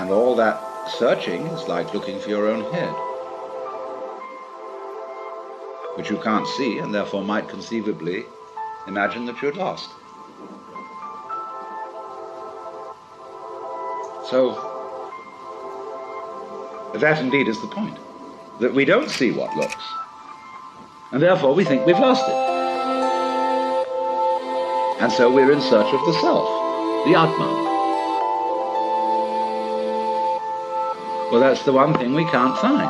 And all that searching is like looking for your own head, which you can't see and therefore might conceivably imagine that you're lost. So that indeed is the point, that we don't see what looks, and therefore we think we've lost it. And so we're in search of the self, the Atman. Well, that's the one thing we can't find,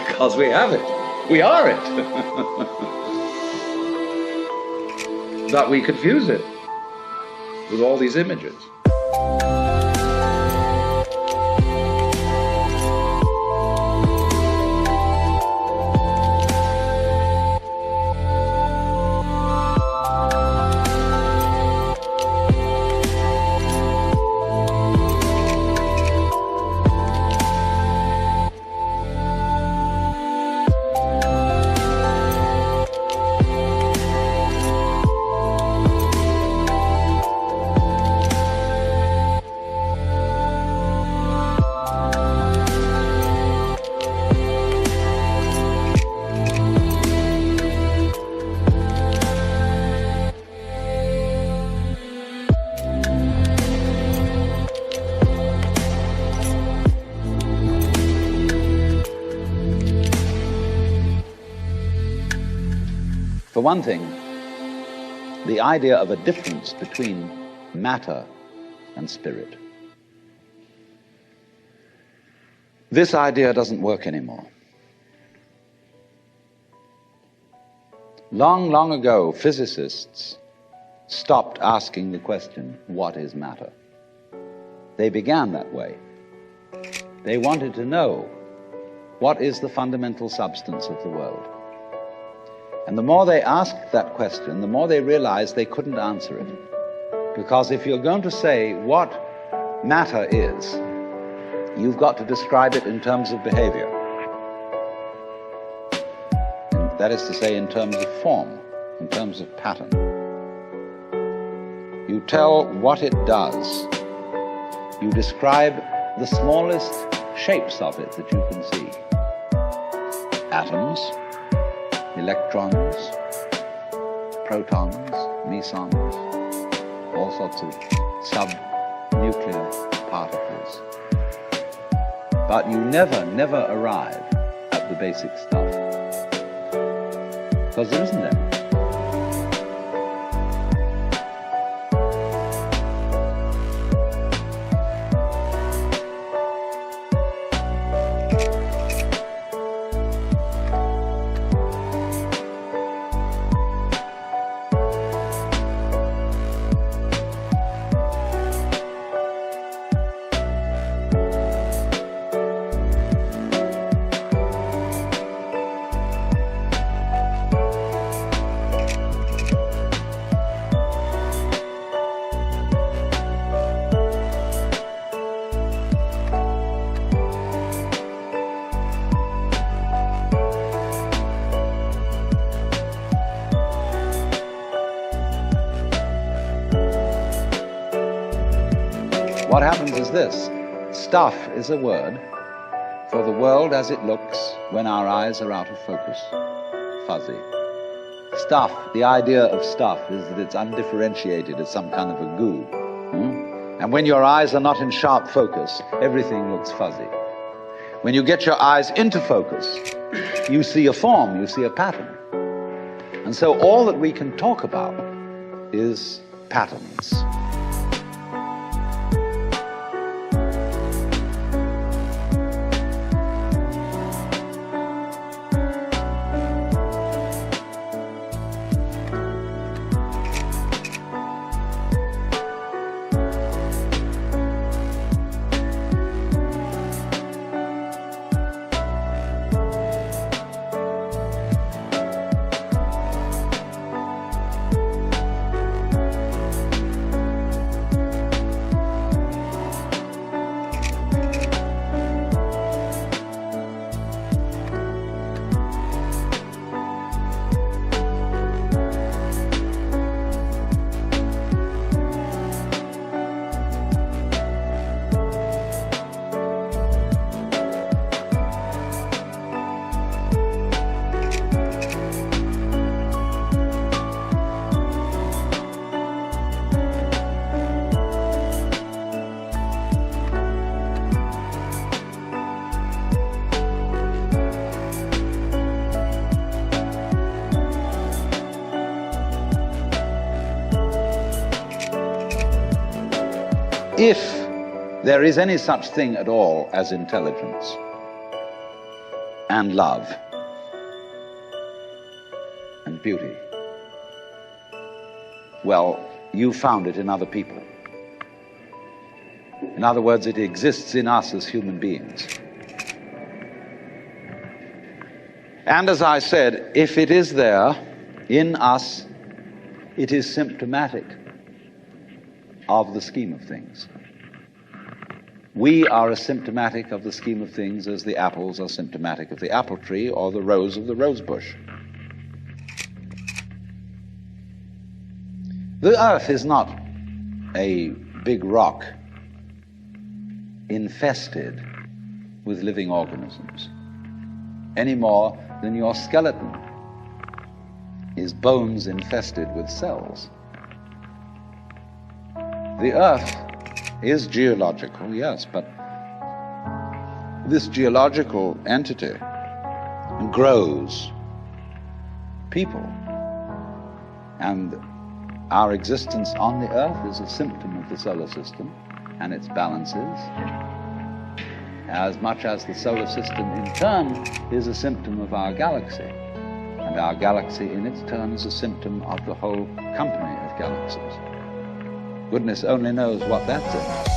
because we have it. We are it. But we confuse it with all these images. For one thing, the idea of a difference between matter and spirit. This idea doesn't work anymore. Long, long ago, physicists stopped asking the question, what is matter? They began that way. They wanted to know, what is the fundamental substance of the world? And the more they asked that question, the more they realized they couldn't answer it. Because if you're going to say what matter is, you've got to describe it in terms of behavior. That is to say, in terms of form, in terms of pattern. You tell what it does. You describe the smallest shapes of it that you can see. Atoms, electrons, protons, mesons, all sorts of sub-nuclear particles. But you never arrive at the basic stuff, because there isn't any. What happens is this: stuff is a word for the world as it looks when our eyes are out of focus, fuzzy. Stuff, the idea of stuff is that it's undifferentiated, it's some kind of a goo. And when your eyes are not in sharp focus, everything looks fuzzy. When you get your eyes into focus, you see a form, you see a pattern. And so all that we can talk about is patterns. if there is any such thing at all as intelligence and love and beauty, well, you found it in other people. In other words, it exists in us as human beings. And as I said, if it is there in us, it is symptomatic of the scheme of things. We are as symptomatic of the scheme of things as the apples are symptomatic of the apple tree or the rose of the rose bush. The earth is not a big rock infested with living organisms, any more than your skeleton is bones infested with cells. The earth is geological, yes, but this geological entity grows people. And our existence on the earth is a symptom of the solar system and its balances, as much as the solar system in turn is a symptom of our galaxy, and our galaxy in its turn is a symptom of the whole company of galaxies. Goodness only knows what that's in.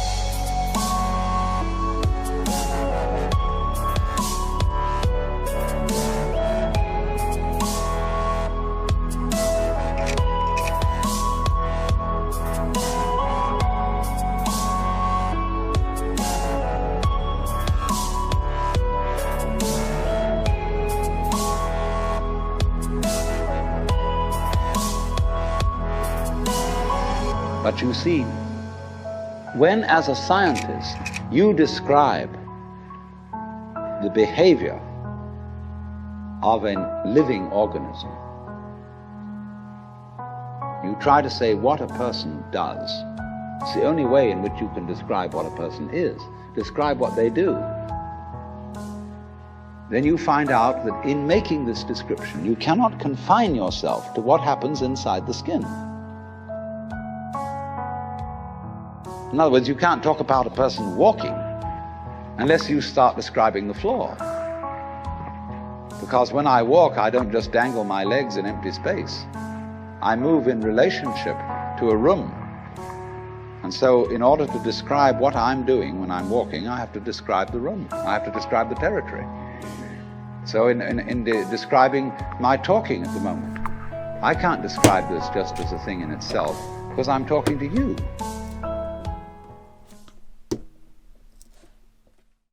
But you see, when as a scientist you describe the behavior of a living organism, you try to say what a person does. It's the only way in which you can describe what a person is. Describe what they do. Then you find out that in making this description, you cannot confine yourself to what happens inside the skin. In other words, you can't talk about a person walking unless you start describing the floor. Because when I walk, I don't just dangle my legs in empty space. I move in relationship to a room. And so in order to describe what I'm doing when I'm walking, I have to describe the room. I have to describe the territory. So in describing my talking at the moment, I can't describe this just as a thing in itself, because I'm talking to you.